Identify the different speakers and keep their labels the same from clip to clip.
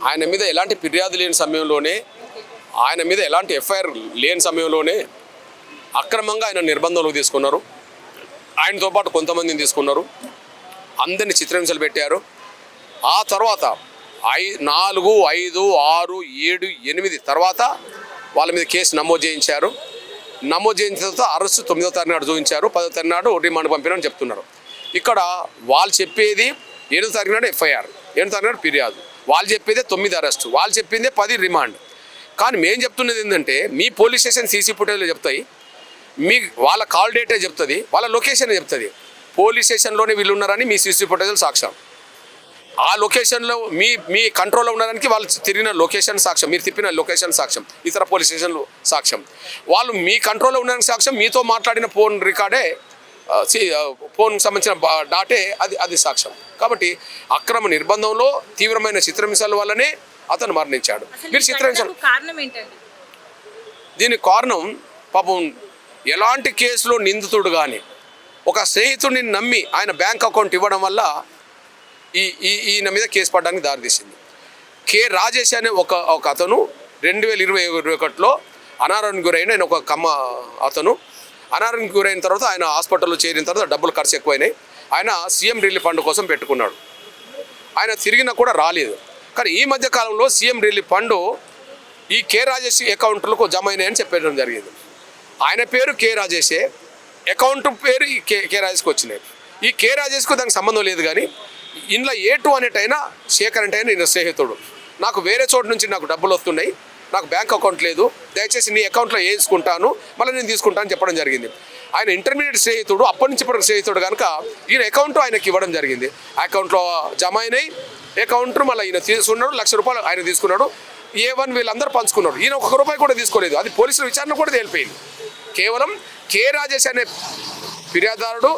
Speaker 1: ఆయన మీద ఎలాంటి ఫిర్యాదు లేని సమయంలోనే, ఆయన మీద ఎలాంటి ఎఫ్ఐఆర్ లేని సమయంలోనే అక్రమంగా ఆయన నిర్బంధంలోకి తీసుకున్నారు. ఆయనతో పాటు కొంతమందిని తీసుకున్నారు, అందరినీ చిత్రహింసలు పెట్టారు. ఆ తర్వాత 4, 5, 6, 7, 8 తర్వాత వాళ్ళ మీద కేసు నమోదు చేయించారు. నమోదు చేయించిన తర్వాత అరెస్టు 9వ తారీఖు నాడు చూపించారు, 10వ తారీఖు నాడు రిమాండ్ పంపినారని చెప్తున్నారు. ఇక్కడ వాళ్ళు చెప్పేది 7వ తారీఖు నాడు ఎఫ్ఐఆర్, 7వ తారీఖు నాడు ఫిర్యాదు, వాళ్ళు చెప్పేదే 9 అరెస్టు, వాళ్ళు చెప్పిందే 10 రిమాండ్. కానీ మేము చెప్తున్నది ఏంటంటే మీ పోలీస్ స్టేషన్ సీసీ ఫుటేజ్లు చెప్తాయి, మీ వాళ్ళ కాల్ డేటే చెప్తుంది, వాళ్ళ లొకేషన్ చెప్తుంది. పోలీస్ స్టేషన్లోనే వీళ్ళు ఉన్నారని మీ సీసీ ఫుటేజ్లు సాక్ష్యం. ఆ లొకేషన్లో మీ కంట్రోల్లో ఉండడానికి వాళ్ళు తిరిగిన లొకేషన్ సాక్ష్యం, మీరు తిప్పిన లొకేషన్ సాక్ష్యం, ఇతర పోలీస్ స్టేషన్లు సాక్ష్యం. వాళ్ళు మీ కంట్రోల్లో ఉండడానికి సాక్ష్యం, మీతో మాట్లాడిన ఫోన్ రికార్డే, ఫోన్కి సంబంధించిన డాటే అది సాక్ష్యం. కాబట్టి అక్రమ నిర్బంధంలో తీవ్రమైన చిత్రహింసల వల్లనే అతను మరణించాడు. మీరు చిత్రహింసలు
Speaker 2: కారణం ఏంటండి?
Speaker 1: దీనికి కారణం పాపం ఎలాంటి కేసులో నిందితుడు కానీ ఒక స్నేహితుడిని నమ్మి ఆయన బ్యాంక్ అకౌంట్ ఇవ్వడం వల్ల ఈయన మీద కేసు పడడానికి దారితీసింది. రాజేష్ అనే ఒక అతను 2021లో అనారోగ్యానికి గురైన ఆయన ఒక అతను అనారోగ్యానికి గురైన తర్వాత ఆయన హాస్పిటల్లో చేరిన తర్వాత డబ్బులు ఖర్చు ఎక్కువైనాయి. ఆయన సీఎం రిలీఫ్ ఫండ్ కోసం పెట్టుకున్నాడు. ఆయన తిరిగినా కూడా రాలేదు. కానీ ఈ మధ్య కాలంలో సీఎం రిలీఫ్ ఫండ్ ఈ రాజేష్ అకౌంట్లకు జమ అయినాయని చెప్పడం జరిగింది. ఆయన పేరు రాజేషే, అకౌంట్ పేరు రాజేష్కి వచ్చినాయి. ఈ రాజేష్కు దానికి సంబంధం లేదు. కానీ ఇంట్లో A2 అనేటైనా శేఖర్ అంటే నేను స్నేహితుడు, నాకు వేరే చోటు నుంచి నాకు డబ్బులు వస్తున్నాయి, నాకు బ్యాంక్ అకౌంట్ లేదు, దయచేసి నీ అకౌంట్లో వేసుకుంటాను, మళ్ళీ నేను తీసుకుంటాను చెప్పడం జరిగింది. ఆయన ఇంటర్మీడియట్ స్నేహితుడు, అప్పటి నుంచి ఇప్పటికి స్నేహితుడు కనుక ఈయన అకౌంట్ ఆయనకి ఇవ్వడం జరిగింది. అకౌంట్లో జమ అయినాయి. అకౌంట్ మళ్ళీ ఈయన తీసుకున్నాడు, ₹1,00,000 ఆయన తీసుకున్నాడు. A1 వీళ్ళందరూ పంచుకున్నారు. ఈయన ₹1 కూడా తీసుకోలేదు. అది పోలీసుల విచారణ కూడా తేలిపోయింది. కేవలం రాజేష్ అనే ఫిర్యాదుదారుడు,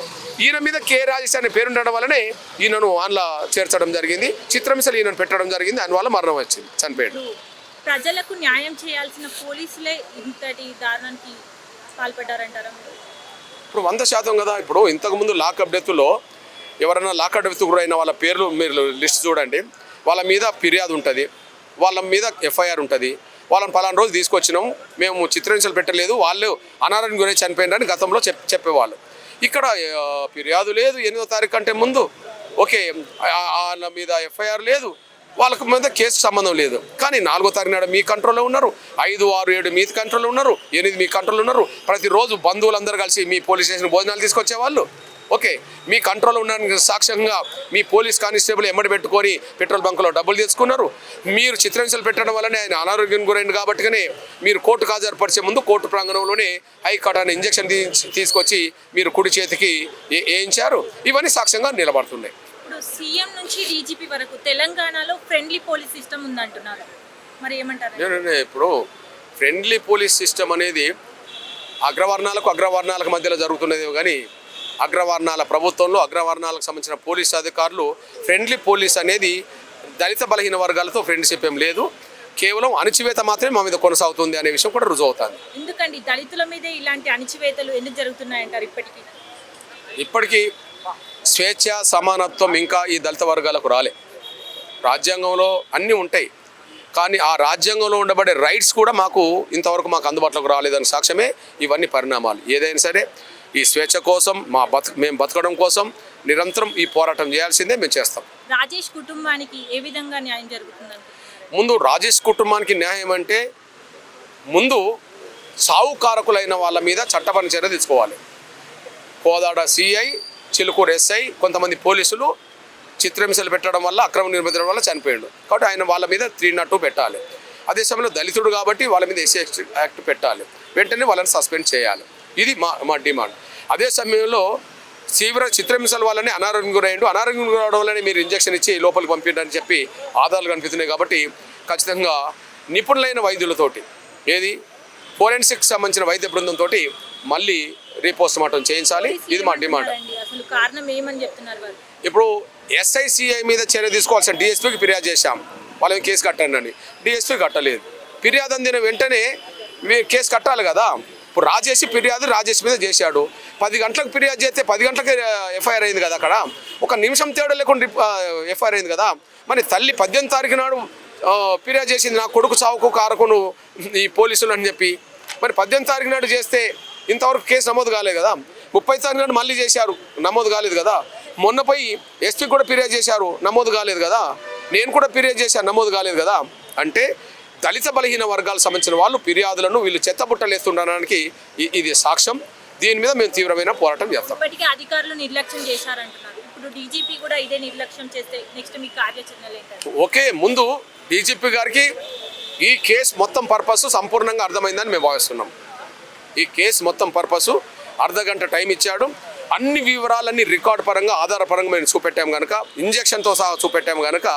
Speaker 1: ఈయన మీద రాజేష్ అనే పేరు ఉండడం వల్లనే ఈయనను అందులో చేర్చడం జరిగింది. చిత్రహింసలు ఈయనను పెట్టడం జరిగింది. దానివల్ల మరణం వచ్చింది, చనిపోయాడు.
Speaker 2: ప్రజలకు న్యాయం చేయాల్సిన పోలీసులే ఇంతటి దారుణానికి పాల్పడ్డారంటారా?
Speaker 1: ఇప్పుడు 100% కదా. ఇప్పుడు ఇంతకుముందు లాకప్ డెత్లో ఎవరైనా లాకప్ డెత్ గురైన వాళ్ళ పేర్లు మీరు లిస్ట్ చూడండి. వాళ్ళ మీద ఫిర్యాదు ఉంటుంది, వాళ్ళ మీద ఎఫ్ఐఆర్ ఉంటుంది. వాళ్ళని పలానా రోజు తీసుకొచ్చినాం, మేము చిత్రహింసలు పెట్టలేదు, వాళ్ళు అనారోగ్యం గురించి చనిపోయినారని గతంలో చెప్పేవాళ్ళు. ఇక్కడ ఫిర్యాదు లేదు, 8వ తారీఖు కంటే ముందు ఓకే, వాళ్ళ మీద ఎఫ్ఐఆర్ లేదు, వాళ్ళకి మీద కేసు సంబంధం లేదు. కానీ 4వ తారీఖు నాడు మీ కంట్రోల్లో ఉన్నారు, 5, 6, 7 మీ కంట్రోల్లో ఉన్నారు, 8 మీ కంట్రోల్లో ఉన్నారు. ప్రతిరోజు బంధువులందరూ కలిసి మీ పోలీస్ స్టేషన్ భోజనాలు తీసుకొచ్చేవాళ్ళు. ఓకే, మీ కంట్రోల్లో ఉండడానికి సాక్ష్యంగా మీ పోలీస్ కానిస్టేబుల్ ఎమ్మడి పెట్టుకొని పెట్రోల్ బంకులో డబ్బులు తీసుకున్నారు. మీరు చిత్రహింసలు పెట్టడం వల్లనే ఆయన అనారోగ్యం గురైంది. కాబట్టిగానే మీరు కోర్టుకు హాజరుపరిచే ముందు కోర్టు ప్రాంగణంలోనే హైకోర్టు అనే ఇంజక్షన్ తీసుకొచ్చి మీరు కుడి చేతికి వేయించారు. ఇవన్నీ సాక్ష్యంగా నిలబడుతున్నాయి.
Speaker 2: ఇప్పుడు సీఎం నుంచి డీజీపీ వరకు తెలంగాణలో ఫ్రెండ్లీ పోలీస్ సిస్టమ్ ఉందంటున్నారు, మరి ఏమంటారు?
Speaker 1: ఇప్పుడు ఫ్రెండ్లీ పోలీస్ సిస్టమ్ అనేది అగ్రవర్ణాలకు మధ్యలో జరుగుతున్నది. కానీ అగ్రవర్ణాల ప్రభుత్వంలో అగ్రవర్ణాలకు సంబంధించిన పోలీస్ అధికారులు ఫ్రెండ్లీ పోలీస్ అనేది దళిత బలహీన వర్గాలతో ఫ్రెండ్షిప్ ఏం లేదు, కేవలం అణచివేత మాత్రమే మా మీద కొనసాగుతుంది అనే విషయం కూడా రుజువు అవుతుంది.
Speaker 2: ఎందుకండి దళితుల మీద ఇలాంటి అణచివేతలు ఎందుకు జరుగుతున్నాయంటారు?
Speaker 1: ఇప్పటికీ స్వేచ్ఛ సమానత్వం ఇంకా ఈ దళిత వర్గాలకు రాలే. రాజ్యాంగంలో అన్నీ ఉంటాయి, కానీ ఆ రాజ్యాంగంలో ఉండబడే రైట్స్ కూడా ఇంతవరకు మాకు అందుబాటులోకి రాలేదని సాక్ష్యమే ఇవన్నీ పరిణామాలు. ఏదైనా సరే ఈ స్వేచ్ఛ కోసం మేము బతకడం కోసం నిరంతరం ఈ పోరాటం చేయాల్సిందే, మేము చేస్తాం.
Speaker 2: రాజేష్ కుటుంబానికి ఏ విధంగా న్యాయం జరుగుతుందంటే?
Speaker 1: ముందు రాజేష్ కుటుంబానికి న్యాయం అంటే ముందు సావుకారకులైన వాళ్ళ మీద చట్టపరమైన చర్య తీసుకోవాలి. కోదాడ సిఐ, చిలుకూరు ఎస్ఐ, కొంతమంది పోలీసులు చిత్రహింసలు పెట్టడం వల్ల, అక్రమ నిర్బంధం వల్ల చనిపోయాడు. కాబట్టి ఆయన వాళ్ళ మీద 302 పెట్టాలి. అదే సమయంలో దళితుడు కాబట్టి వాళ్ళ మీద SC యాక్ట్ పెట్టాలి. వెంటనే వాళ్ళని సస్పెండ్ చేయాలి. ఇది మా డిమాండ్. అదే సమయంలో చిత్రహింసల వల్లనే అనారోగ్యం గురయ్యాడు, అనారోగ్యం గురవడం వల్లనే మీరు ఇంజక్షన్ ఇచ్చి లోపలికి పంపించని చెప్పి ఆధారాలు కనిపిస్తున్నాయి. కాబట్టి ఖచ్చితంగా నిపుణులైన వైద్యులతోటి, ఫోరెన్సిక్ సంబంధించిన వైద్య బృందంతో మళ్ళీ రీపోస్ట్ మార్టం చేయించాలి. ఇది మా డిమాండ్. ఇప్పుడు SICI మీద చర్య తీసుకోవాల్సిన DSPకి ఫిర్యాదు చేశాం, వాళ్ళని కేసు కట్టండి అని. DSP కట్టలేదు. ఫిర్యాదు అందిన వెంటనే కేసు కట్టాలి కదా. ఇప్పుడు రాజేష్ మీద చేశాడు. 10 గంటలకు ఫిర్యాదు చేస్తే 10 గంటలకే ఎఫ్ఐఆర్ అయింది కదా. అక్కడ ఒక నిమిషం తేడా లేకుండా ఎఫ్ఐఆర్ అయింది కదా. మరి తల్లి 18వ తారీఖు నాడు ఫిర్యాదు చేసింది నా కొడుకు చావుకు కారకును ఈ పోలీసులు అని చెప్పి. మరి 18 తారీఖు నాడు చేస్తే ఇంతవరకు కేసు నమోదు కాలేదు కదా. 30 తారీఖు నాడు మళ్ళీ చేశారు, నమోదు కాలేదు కదా. మొన్న పోయి ఎస్పీ కూడా ఫిర్యాదు చేశారు, నమోదు కాలేదు కదా. నేను కూడా ఫిర్యాదు చేశాను, నమోదు కాలేదు కదా. అంటే దళిత బలహీన వర్గాలకు సంబంధించిన వాళ్ళు ఫిర్యాదులను వీళ్ళు చెత్తబుట్టలేస్తుండడానికి ఇది సాక్ష్యం. దీని మీద మేము తీవ్రమైన పోరాటం చేస్తాం.
Speaker 2: ఇప్పటికే అధికారులు నిర్లక్ష్యం చేశారంటున్నారు. ఇప్పుడు డీజీపీ కూడా ఇదే నిర్లక్ష్యం చేస్తే నెక్స్ట్ మీ కార్యాచరణలు ఏంటంటే?
Speaker 1: ఓకే, ముందు డీజీపీ గారికి ఈ కేసు మొత్తం పర్పస్ సంపూర్ణంగా అర్థమైందని మేము భావిస్తున్నాం. ఈ కేసు మొత్తం పర్పస్ అర్ధగంట టైం ఇచ్చాడు. అన్ని వివరాలన్నీ రికార్డు పరంగా ఆధారపరంగా మేము చూపెట్టాము కనుక, ఇంజక్షన్తో సహా చూపెట్టాము కనుక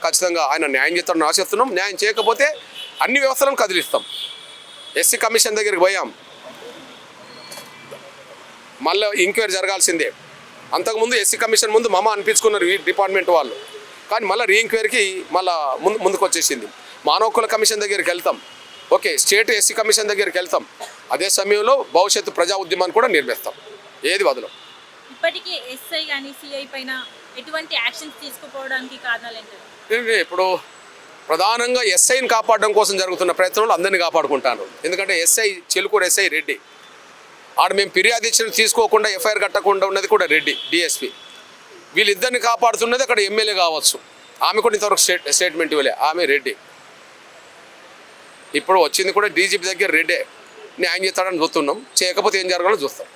Speaker 1: ఖచ్చితంగా ఆయన న్యాయం చేస్తాడని ఆశిస్తున్నాం. న్యాయం చేయకపోతే అన్ని వ్యవస్థలను కదిలిస్తాం. ఎస్సీ కమిషన్ దగ్గరికి పోయాం, మళ్ళీ ఎంక్వైరీ జరగాల్సిందే. అంతకుముందు ఎస్సీ కమిషన్ ముందు మమ అనిపించుకున్నారు ఈ డిపార్ట్మెంట్ వాళ్ళు, కానీ మళ్ళీ రీఎంక్వైరీకి మళ్ళీ ముందుకు వచ్చేసింది. మానవ హక్కుల కమిషన్ దగ్గరికి వెళ్తాం, ఓకే, స్టేట్ ఎస్సీ కమిషన్ దగ్గరికి వెళ్తాం. అదే సమయంలో భవిష్యత్తు ప్రజా ఉద్యమాన్ని కూడా నిర్మిస్తాం, ఏది వదలం.
Speaker 2: ఇప్పటికీ ఎస్ఐ కానీ సిఐ పైన ఎటువంటి యాక్షన్స్ తీసుకుపోవడానికి కారణాలు ఏంటంటే?
Speaker 1: ఇప్పుడు ప్రధానంగా ఎస్ఐని కాపాడడం కోసం జరుగుతున్న ప్రయత్నంలో అందరినీ కాపాడుకుంటాను. ఎందుకంటే ఎస్ఐ చెలుకూరు ఎస్ఐ రెడ్డి, ఆడ మేము ఫిర్యాదు ఇచ్చిన తీసుకోకుండా ఎఫ్ఐఆర్ కట్టకుండా ఉన్నది కూడా రెడ్డి డిఎస్పీ. వీళ్ళిద్దరిని కాపాడుతున్నది అక్కడ ఎమ్మెల్యే కావచ్చు, ఆమె కూడా ఇంతవరకు స్టేట్మెంట్ ఇవ్వలే, ఆమె రెడ్డి. ఇప్పుడు వచ్చింది కూడా డీజీపీ దగ్గర రెడ్డే. న్యాయం చేస్తాడని చూస్తున్నాం, చేయకపోతే ఏం జరగాలో చూస్తాం.